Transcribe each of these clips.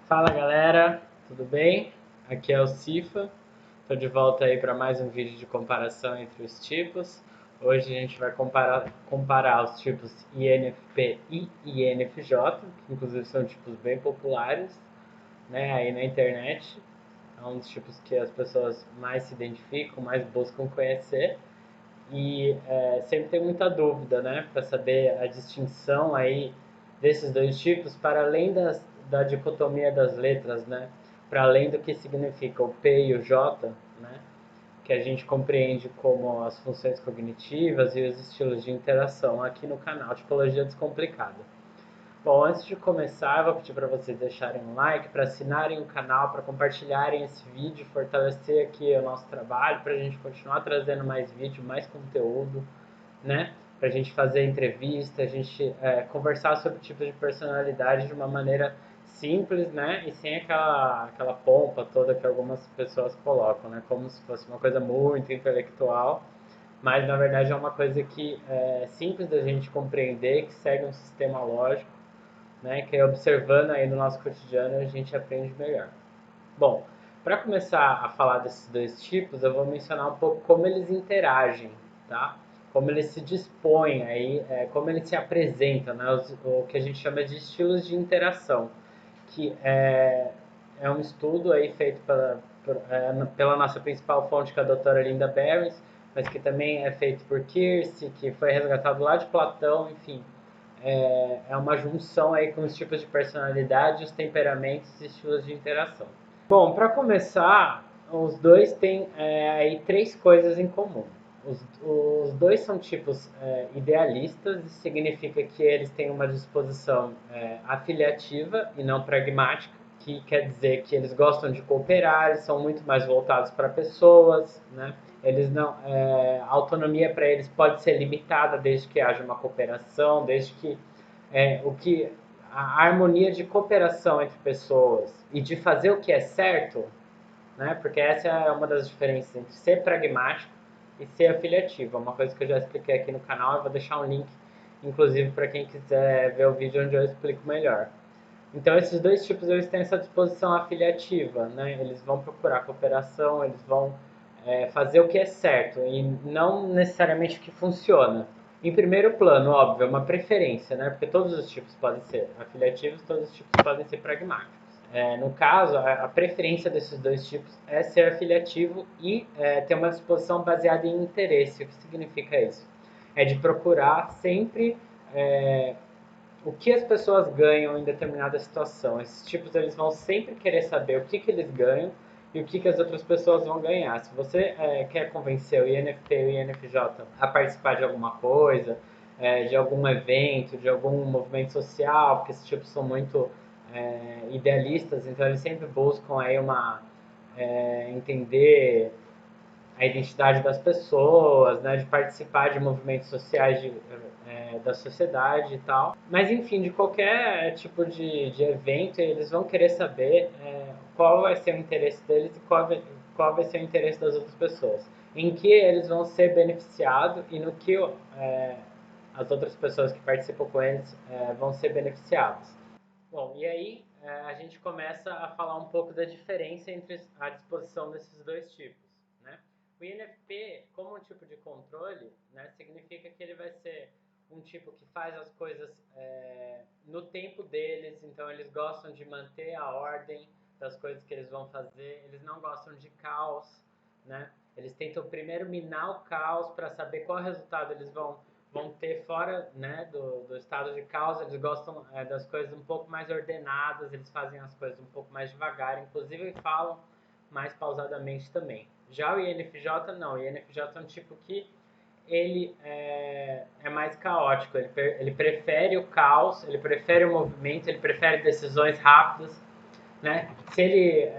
Fala galera, tudo bem? Aqui é o Cifa, estou de volta aí para mais um vídeo de comparação entre os tipos. Hoje a gente vai comparar os tipos INFP e INFJ, que inclusive são tipos bem populares, né, aí na internet. É um dos tipos que as pessoas mais se identificam, mais buscam conhecer. E sempre tem muita dúvida, né, para saber a distinção aí desses dois tipos, para além da dicotomia das letras, né, para além do que significa o P e o J, né, que a gente compreende como as funções cognitivas e os estilos de interação aqui no canal Tipologia Descomplicada. Bom, antes de começar, eu vou pedir para vocês deixarem um like, para assinarem o canal, para compartilharem esse vídeo, fortalecer aqui o nosso trabalho, para a gente continuar trazendo mais vídeo, mais conteúdo, né? Para a gente fazer entrevista, a gente conversar sobre tipos de personalidade de uma maneira simples, né? E sem aquela pompa toda que algumas pessoas colocam, né? Como se fosse uma coisa muito intelectual, mas na verdade é uma coisa que é simples da gente compreender, que segue um sistema lógico, né, que é observando aí no nosso cotidiano a gente aprende melhor. Bom, para começar a falar desses dois tipos, eu vou mencionar um pouco como eles interagem, tá? Como eles se dispõem aí, como eles se apresentam, né? O que a gente chama de estilos de interação, que é um estudo aí feito pela nossa principal fonte, que é a doutora Linda Berens, mas que também é feito por Keirsey, que foi resgatado lá de Platão, enfim, é uma junção aí com os tipos de personalidade, os temperamentos e estilos de interação. Bom, para começar, os dois têm aí três coisas em comum. Os dois são tipos idealistas, isso significa que eles têm uma disposição afiliativa e não pragmática, que quer dizer que eles gostam de cooperar, eles são muito mais voltados para pessoas, né? Eles não, a autonomia para eles pode ser limitada desde que haja uma cooperação, desde que o que a harmonia de cooperação entre pessoas e de fazer o que é certo, né? Porque essa é uma das diferenças entre ser pragmático e ser afiliativo. É uma coisa que eu já expliquei aqui no canal, eu vou deixar um link, inclusive, para quem quiser ver o vídeo onde eu explico melhor. Então, esses dois tipos eles têm essa disposição afiliativa, né? Eles vão procurar cooperação, eles vão fazer o que é certo e não necessariamente o que funciona. Em primeiro plano, óbvio, é uma preferência, né? Porque todos os tipos podem ser afiliativos, todos os tipos podem ser pragmáticos. No caso, a preferência desses dois tipos é ser afiliativo e ter uma disposição baseada em interesse. O que significa isso? É de procurar sempre o que as pessoas ganham em determinada situação. Esses tipos eles vão sempre querer saber o que eles ganham e o que as outras pessoas vão ganhar. Se você quer convencer o INFP e o INFJ a participar de alguma coisa, de algum evento, de algum movimento social, porque esses tipos são muito idealistas, então eles sempre buscam aí entender a identidade das pessoas, né, de participar de movimentos sociais da sociedade e tal. Mas enfim, de qualquer tipo de evento, eles vão querer saber qual vai ser o interesse deles e qual vai ser o interesse das outras pessoas. Em que eles vão ser beneficiados e no que as outras pessoas que participam com eles vão ser beneficiadas. Bom, e aí a gente começa a falar um pouco da diferença entre a disposição desses dois tipos, né? O INFP, como um tipo de controle, né, significa que ele vai ser um tipo que faz as coisas no tempo deles, então eles gostam de manter a ordem das coisas que eles vão fazer, eles não gostam de caos, né? Eles tentam primeiro minar o caos para saber qual resultado eles vão ter fora, né, do estado de caos. Eles gostam das coisas um pouco mais ordenadas, eles fazem as coisas um pouco mais devagar, inclusive falam mais pausadamente também. Já o INFJ não, o INFJ é um tipo que ele é mais caótico, ele prefere o caos, ele prefere o movimento, ele prefere decisões rápidas, né? Se ele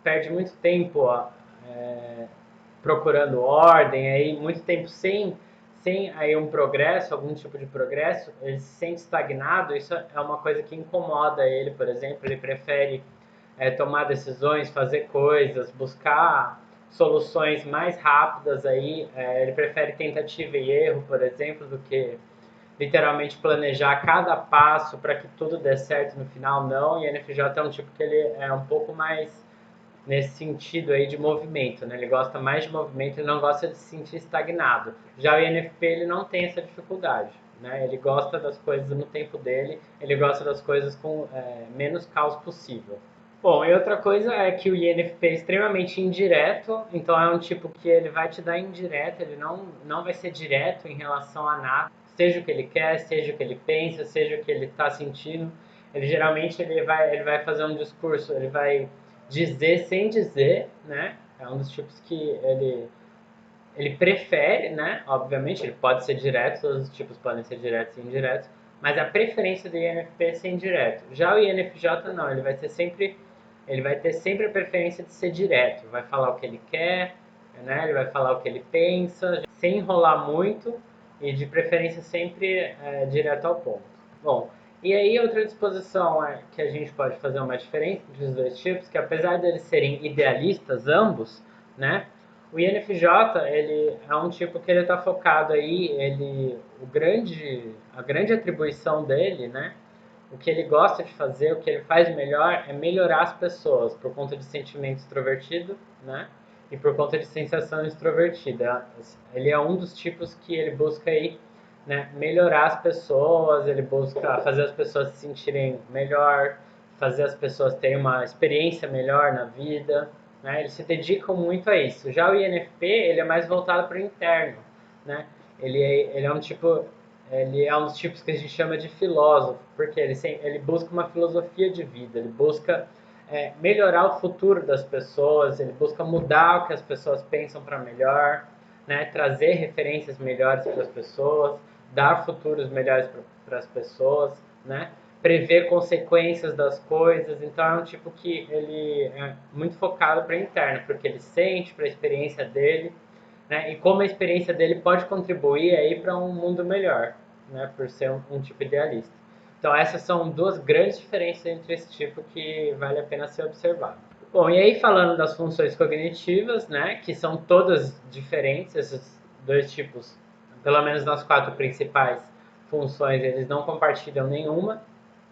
perde muito tempo procurando ordem, aí muito tempo sem aí um progresso, algum tipo de progresso, ele se sente estagnado. Isso é uma coisa que incomoda ele, por exemplo. Ele prefere tomar decisões, fazer coisas, buscar soluções mais rápidas aí. Ele prefere tentativa e erro, por exemplo, do que literalmente planejar cada passo para que tudo dê certo no final, não. E INFJ é um tipo que ele é um pouco mais nesse sentido aí de movimento, né? Ele gosta mais de movimento, ele não gosta de se sentir estagnado. Já o INFP, ele não tem essa dificuldade, né? Ele gosta das coisas no tempo dele, ele gosta das coisas com menos caos possível. Bom, e outra coisa é que o INFP é extremamente indireto, então é um tipo que ele vai te dar indireto, ele não vai ser direto em relação a nada, seja o que ele quer, seja o que ele pensa, seja o que ele está sentindo. Ele geralmente ele vai fazer um discurso, ele vai dizer sem dizer, né? É um dos tipos que ele prefere, né? Obviamente, ele pode ser direto, todos os tipos podem ser diretos e indiretos, mas a preferência do INFP é ser indireto. Já o INFJ não, ele vai ter sempre a preferência de ser direto, vai falar o que ele quer, né? Ele vai falar o que ele pensa, sem enrolar muito e de preferência sempre direto ao ponto. Bom, e aí outra disposição é que a gente pode fazer uma diferença entre os dois tipos, que apesar de eles serem idealistas ambos, né? O INFJ, ele é um tipo que ele está focado aí, a grande atribuição dele, né? O que ele gosta de fazer, o que ele faz melhor é melhorar as pessoas por conta de sentimento extrovertido, né? E por conta de sensação extrovertida. Ele é um dos tipos que ele busca aí, né, melhorar as pessoas, ele busca fazer as pessoas se sentirem melhor, fazer as pessoas terem uma experiência melhor na vida, né? Eles se dedicam muito a isso. Já o INFP, ele é mais voltado para o interno, né? Ele é um tipo, ele é um dos tipos que a gente chama de filósofo, porque ele busca uma filosofia de vida, ele busca melhorar o futuro das pessoas, ele busca mudar o que as pessoas pensam para melhor, né? Trazer referências melhores para as pessoas, dar futuros melhores para as pessoas, né? Prever consequências das coisas. Então é um tipo que ele é muito focado para interno, porque ele sente, para a experiência dele, né? E como a experiência dele pode contribuir aí para um mundo melhor, né? Por ser um tipo idealista. Então essas são duas grandes diferenças entre esse tipo que vale a pena ser observado. Bom, e aí falando das funções cognitivas, né, que são todas diferentes, esses dois tipos, pelo menos nas quatro principais funções, eles não compartilham nenhuma,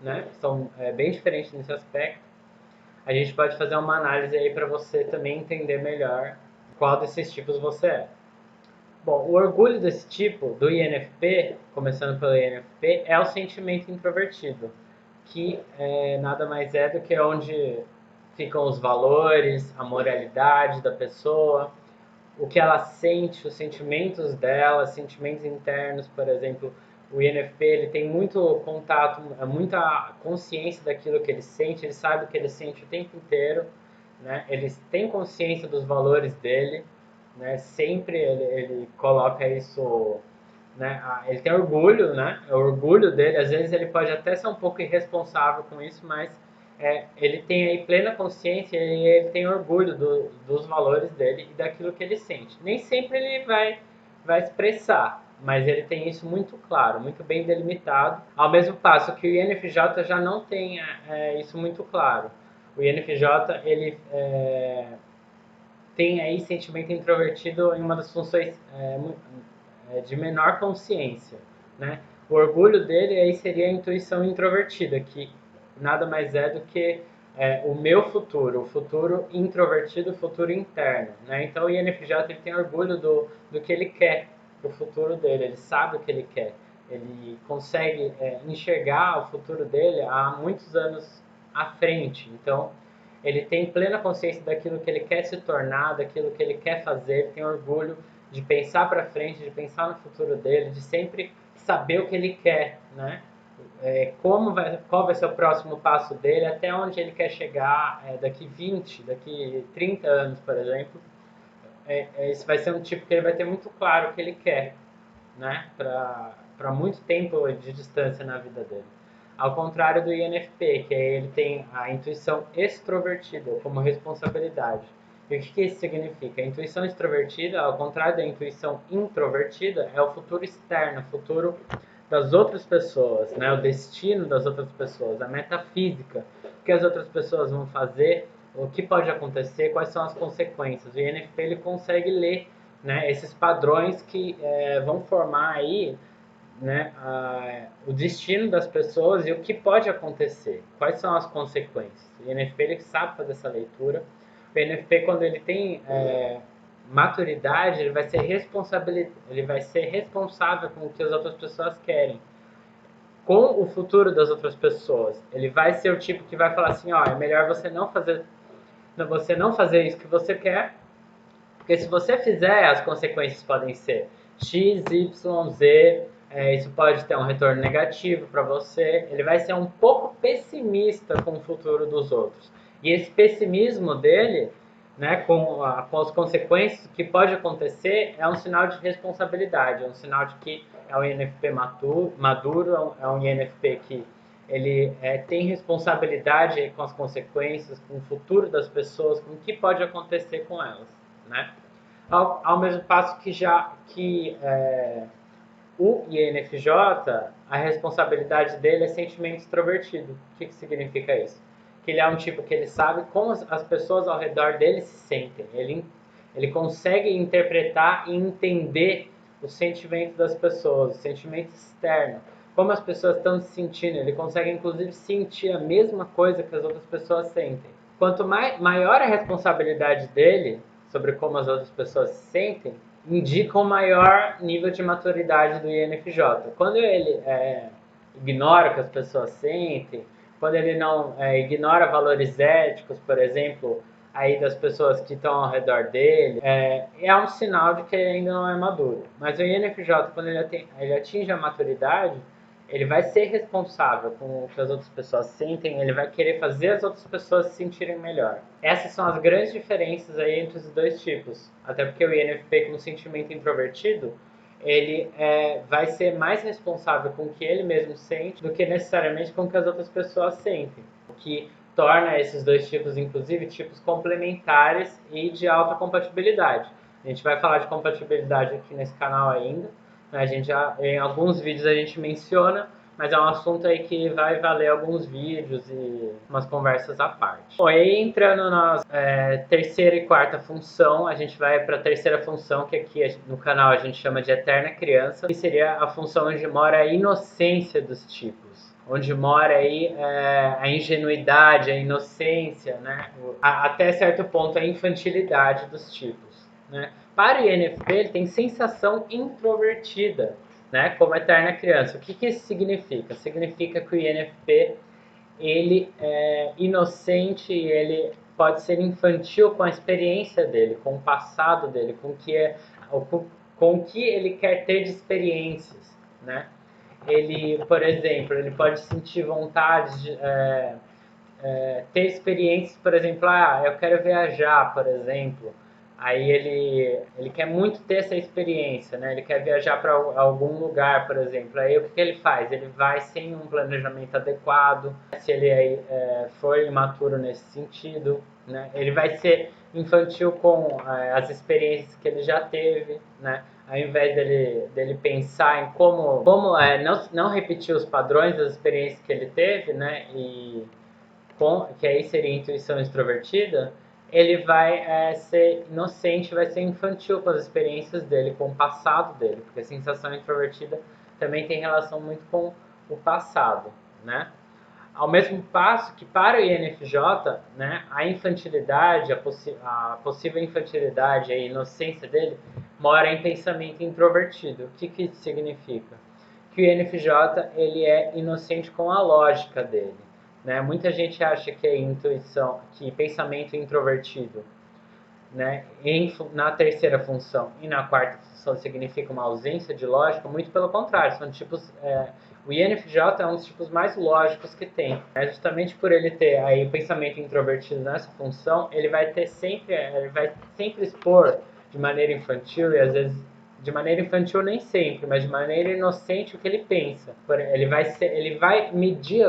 né, são bem diferentes nesse aspecto. A gente pode fazer uma análise aí para você também entender melhor qual desses tipos você é. Bom, o orgulho desse tipo, do INFP, começando pelo INFP, é o sentimento introvertido, que nada mais é do que onde ficam os valores, a moralidade da pessoa, o que ela sente, os sentimentos dela, sentimentos internos, por exemplo. O INFP ele tem muito contato, muita consciência daquilo que ele sente, ele sabe o que ele sente o tempo inteiro, né? Ele tem consciência dos valores dele, né? Sempre ele coloca isso, né? Ele tem orgulho, né? É o orgulho dele. Às vezes ele pode até ser um pouco irresponsável com isso, mas ele tem aí plena consciência e ele tem orgulho dos valores dele e daquilo que ele sente. Nem sempre ele vai expressar, mas ele tem isso muito claro, muito bem delimitado. Ao mesmo passo que o INFJ já não tem isso muito claro. O INFJ ele tem aí sentimento introvertido em uma das funções de menor consciência, né? O orgulho dele aí seria a intuição introvertida, que nada mais é do que o meu futuro, o futuro introvertido, o futuro interno, né? Então o INFJ ele tem orgulho do que ele quer para o futuro dele, ele sabe o que ele quer, ele consegue enxergar o futuro dele há muitos anos à frente, então ele tem plena consciência daquilo que ele quer se tornar, daquilo que ele quer fazer, ele tem orgulho de pensar para frente, de pensar no futuro dele, de sempre saber o que ele quer, né? Qual vai ser o próximo passo dele, até onde ele quer chegar daqui 20, daqui 30 anos, por exemplo. Esse vai ser um tipo que ele vai ter muito claro o que ele quer, né? Para muito tempo de distância na vida dele. Ao contrário do INFP, que ele tem a intuição extrovertida como responsabilidade. E o que isso significa? A intuição extrovertida, ao contrário da intuição introvertida, é o futuro externo, o futuro das outras pessoas, né? O destino das outras pessoas, a metafísica, o que as outras pessoas vão fazer, o que pode acontecer, quais são as consequências. O INFP ele consegue ler, né, esses padrões que vão formar aí né, o destino das pessoas e o que pode acontecer, quais são as consequências. O INFP ele sabe fazer essa leitura. O INFP, quando ele tem maturidade, ele vai ser responsável com o que as outras pessoas querem, com o futuro das outras pessoas. Ele vai ser o tipo que vai falar assim, ó, é melhor você não fazer isso que você quer, porque se você fizer, as consequências podem ser X, Y, Z, isso pode ter um retorno negativo para você. Ele vai ser um pouco pessimista com o futuro dos outros. E esse pessimismo dele, né, com as consequências que pode acontecer, é um sinal de responsabilidade, é um sinal de que é um INFP maduro, é um INFP que ele tem responsabilidade com as consequências, com o futuro das pessoas, com o que pode acontecer com elas, né? Ao mesmo passo que o INFJ, a responsabilidade dele é sentimento extrovertido. O que significa isso? Que ele é um tipo que ele sabe como as pessoas ao redor dele se sentem. Ele consegue interpretar e entender o sentimento das pessoas, o sentimento externo, como as pessoas estão se sentindo. Ele consegue, inclusive, sentir a mesma coisa que as outras pessoas sentem. Quanto maior a responsabilidade dele sobre como as outras pessoas se sentem, indica um maior nível de maturidade do INFJ. Quando ele ignora o que as pessoas sentem, quando ele não ignora valores éticos, por exemplo, aí das pessoas que estão ao redor dele, é um sinal de que ele ainda não é maduro. Mas o INFJ, quando ele atinge a maturidade, ele vai ser responsável com o que as outras pessoas sentem, ele vai querer fazer as outras pessoas se sentirem melhor. Essas são as grandes diferenças aí entre os dois tipos. Até porque o INFP, com um sentimento introvertido, ele vai ser mais responsável com o que ele mesmo sente do que necessariamente com o que as outras pessoas sentem. O que torna esses dois tipos, inclusive, tipos complementares e de alta compatibilidade. A gente vai falar de compatibilidade aqui nesse canal ainda. A gente em alguns vídeos a gente menciona, mas é um assunto aí que vai valer alguns vídeos e umas conversas à parte. Bom, aí entrando na terceira e quarta função, a gente vai para a terceira função, que aqui no canal a gente chama de eterna criança, que seria a função onde mora a inocência dos tipos, onde mora aí a ingenuidade, a inocência, né? Até certo ponto a infantilidade dos tipos, né? Para o INFP, ele tem sensação introvertida, né, como eterna criança. O que isso significa? Significa que o INFP ele é inocente e ele pode ser infantil com a experiência dele, com o passado dele, com o que ele quer ter de experiências, né? Ele, por exemplo, ele pode sentir vontade de ter experiências, por exemplo, eu quero viajar, por exemplo. Aí ele quer muito ter essa experiência, né? Ele quer viajar para algum lugar, por exemplo. Aí o que ele faz? Ele vai sem um planejamento adequado. Se ele for imaturo nesse sentido, né? Ele vai ser infantil com as experiências que ele já teve, né? Ao invés dele pensar em como não repetir os padrões das experiências que ele teve, né? Que aí seria intuição extrovertida, ele vai ser inocente, vai ser infantil com as experiências dele, com o passado dele, porque a sensação introvertida também tem relação muito com o passado, né? Ao mesmo passo que para o INFJ, né, a infantilidade, a possível infantilidade, a inocência dele, mora em pensamento introvertido. O que isso significa? Que o INFJ ele é inocente com a lógica dele. Né? Muita gente acha que que pensamento introvertido, né, na terceira função e na quarta função significa uma ausência de lógica, muito pelo contrário, são tipos. O INFJ é um dos tipos mais lógicos que tem. Justamente por ele ter aí o pensamento introvertido nessa função, ele vai sempre expor de maneira infantil e às vezes de maneira infantil nem sempre, mas de maneira inocente o que ele pensa. Ele vai medir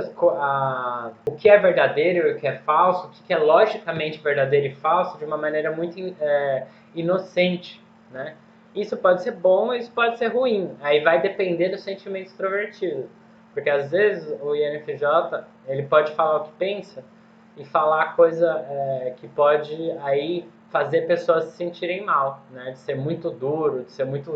o que é verdadeiro e o que é falso, o que é logicamente verdadeiro e falso de uma maneira muito inocente, né? Isso pode ser bom, isso pode ser ruim. Aí vai depender do sentimento extrovertido. Porque às vezes o INFJ ele pode falar o que pensa e falar coisa que pode aí fazer pessoas se sentirem mal, né? De ser muito duro, de ser muito...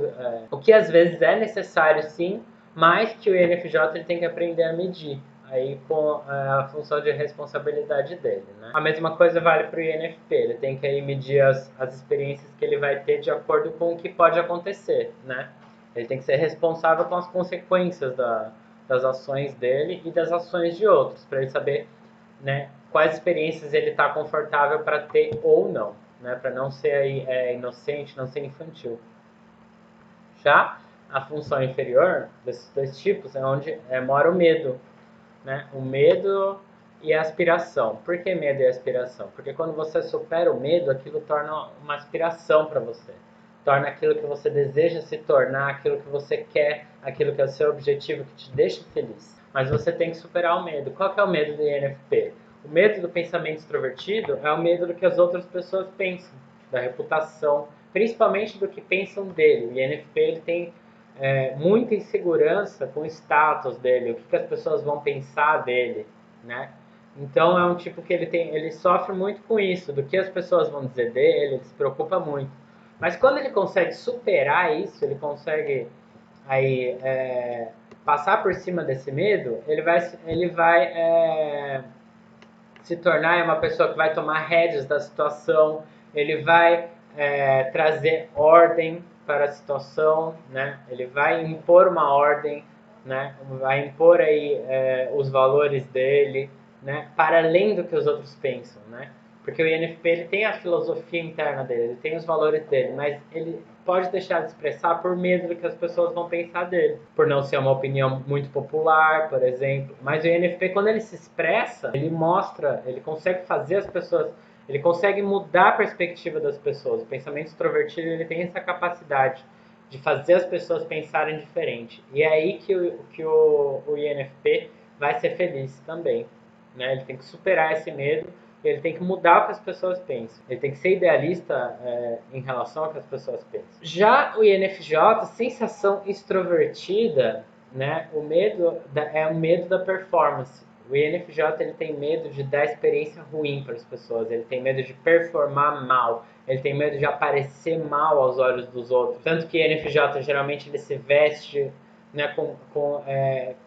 O que às vezes é necessário sim, mas que o INFJ ele tem que aprender a medir, aí com a função de responsabilidade dele, né? A mesma coisa vale para o INFP, ele tem que aí medir as experiências que ele vai ter de acordo com o que pode acontecer, né? Ele tem que ser responsável com as consequências das ações dele e das ações de outros, para ele saber, né, quais experiências ele está confortável para ter ou não, né, para não ser aí, inocente, não ser infantil. Já a função inferior desses dois tipos é onde mora o medo, né? O medo e a aspiração. Por que medo e aspiração? Porque quando você supera o medo, aquilo torna uma aspiração para você. Torna aquilo que você deseja se tornar, aquilo que você quer, aquilo que é o seu objetivo, que te deixa feliz. Mas você tem que superar o medo. Qual que é o medo do INFP? O medo do pensamento extrovertido é o medo do que as outras pessoas pensam, da reputação, principalmente do que pensam dele. O INFP ele tem muita insegurança com o status dele, o que as pessoas vão pensar dele, né? Então é um tipo que ele sofre muito com isso, do que as pessoas vão dizer dele, ele se preocupa muito. Mas quando ele consegue superar isso, ele consegue aí passar por cima desse medo, ele vai se tornar uma pessoa que vai tomar rédeas da situação, ele vai trazer ordem para a situação, né? Ele vai impor uma ordem, né? Vai impor aí os valores dele, né? Para além do que os outros pensam, né? Porque o INFP ele tem a filosofia interna dele, ele tem os valores dele, mas ele pode deixar de expressar por medo do que as pessoas vão pensar dele, por não ser uma opinião muito popular, por exemplo. Mas o INFP, quando ele se expressa, ele mostra, ele consegue fazer as pessoas, ele consegue mudar a perspectiva das pessoas. O pensamento extrovertido ele tem essa capacidade de fazer as pessoas pensarem diferente. E é aí que o INFP vai ser feliz também, né? Ele tem que superar esse medo, ele tem que mudar o que as pessoas pensam. Ele tem que ser idealista em relação ao que as pessoas pensam. Já o INFJ, sensação extrovertida, né? O medo é o medo da performance. O INFJ ele tem medo de dar experiência ruim para as pessoas. Ele tem medo de performar mal. Ele tem medo de aparecer mal aos olhos dos outros. Tanto que o INFJ geralmente ele se veste, né, com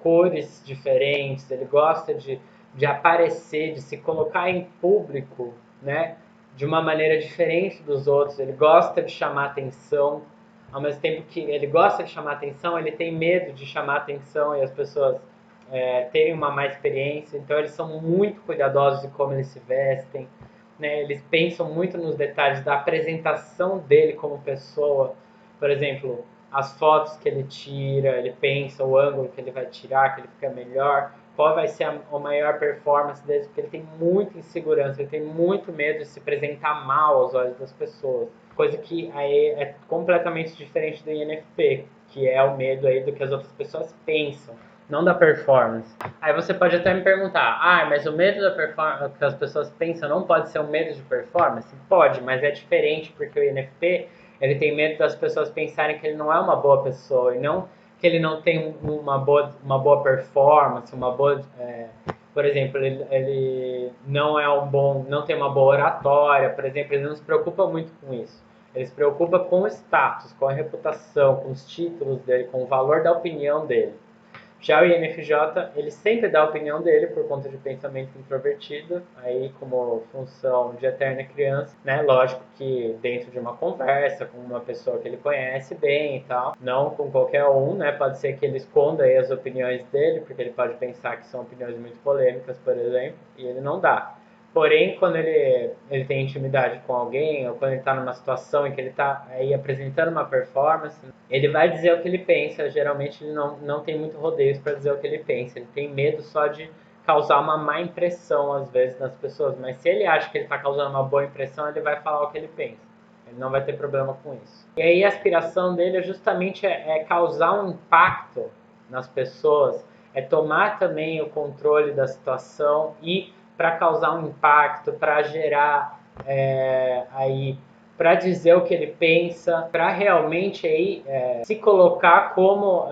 cores diferentes. Ele gosta de aparecer, de se colocar em público, né, de uma maneira diferente dos outros. Ele gosta de chamar atenção, ao mesmo tempo que ele gosta de chamar atenção, ele tem medo de chamar atenção e as pessoas terem uma má experiência. Então eles são muito cuidadosos de como eles se vestem, né? Eles pensam muito nos detalhes da apresentação dele como pessoa. Por exemplo, as fotos que ele tira, ele pensa o ângulo que ele vai tirar, que ele fica melhor, qual vai ser a maior performance dele, porque ele tem muita insegurança, ele tem muito medo de se apresentar mal aos olhos das pessoas. Coisa que aí é completamente diferente do INFP, que é o medo aí do que as outras pessoas pensam, não da performance. Aí você pode até me perguntar, mas o medo da performance que as pessoas pensam não pode ser um medo de performance? Pode, mas é diferente porque o INFP ele tem medo das pessoas pensarem que ele não é uma boa pessoa e não que ele não tem uma boa performance, uma boa, por exemplo, ele não é não tem uma boa oratória, por exemplo, ele não se preocupa muito com isso. Ele se preocupa com o status, com a reputação, com os títulos dele, com o valor da opinião dele. Já o INFJ, ele sempre dá a opinião dele por conta de pensamento introvertido, aí como função de eterna criança, né? Lógico que dentro de uma conversa com uma pessoa que ele conhece bem e tal, não com qualquer um, né? Pode ser que ele esconda aí as opiniões dele, porque ele pode pensar que são opiniões muito polêmicas, por exemplo, e ele não dá. Porém, quando ele tem intimidade com alguém, ou quando ele está numa situação em que ele está aí apresentando uma performance, ele vai dizer o que ele pensa. Geralmente ele não tem muito rodeios para dizer o que ele pensa. Ele tem medo só de causar uma má impressão, às vezes, nas pessoas. Mas se ele acha que ele está causando uma boa impressão, ele vai falar o que ele pensa. Ele não vai ter problema com isso. E aí a aspiração dele é justamente causar um impacto nas pessoas, é tomar também o controle da situação e para causar um impacto, para gerar aí, para dizer o que ele pensa, para realmente aí se colocar como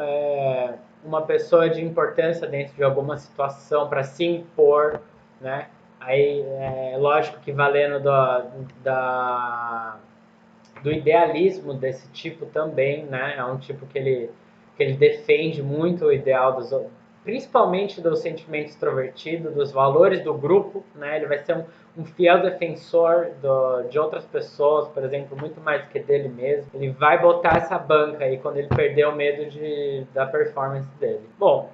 uma pessoa de importância dentro de alguma situação, para se impor, né? Aí, lógico que valendo do idealismo desse tipo também, né? É um tipo que que ele defende muito o ideal principalmente do sentimento extrovertido, dos valores do grupo, né? Ele vai ser um fiel defensor de outras pessoas, por exemplo, muito mais que dele mesmo. Ele vai botar essa banca aí quando ele perder o medo da performance dele. Bom,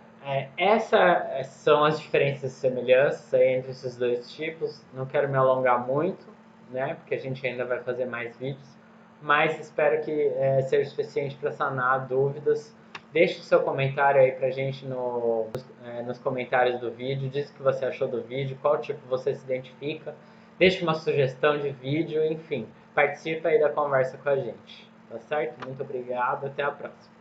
essas são as diferenças e semelhanças aí entre esses dois tipos. Não quero me alongar muito, né? Porque a gente ainda vai fazer mais vídeos, mas espero que seja suficiente para sanar dúvidas. Deixe o seu comentário aí pra gente nos comentários do vídeo, diz o que você achou do vídeo, qual tipo você se identifica, deixe uma sugestão de vídeo, enfim, participe aí da conversa com a gente, tá certo? Muito obrigado, até a próxima.